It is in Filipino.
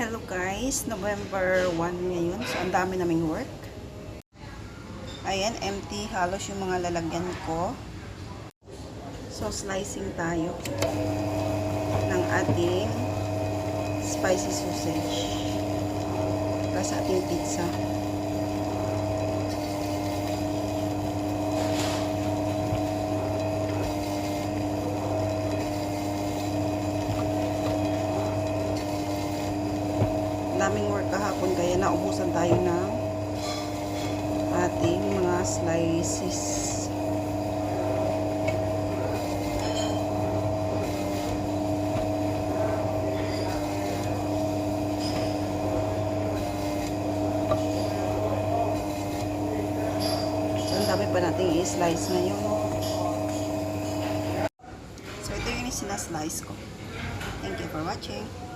Hello guys, November 1 ngayon. So, ang dami naming work. Ayan, empty. Halos yung mga lalagyan ko. So, slicing tayo ng ating spicy sausage para sa ating pizza. Daming work kahapon kaya naubusan tayo ng ating mga slices. So, ang dami pa nating i-slice ngayon. So, ito yung sinaslice ko. Thank you for watching.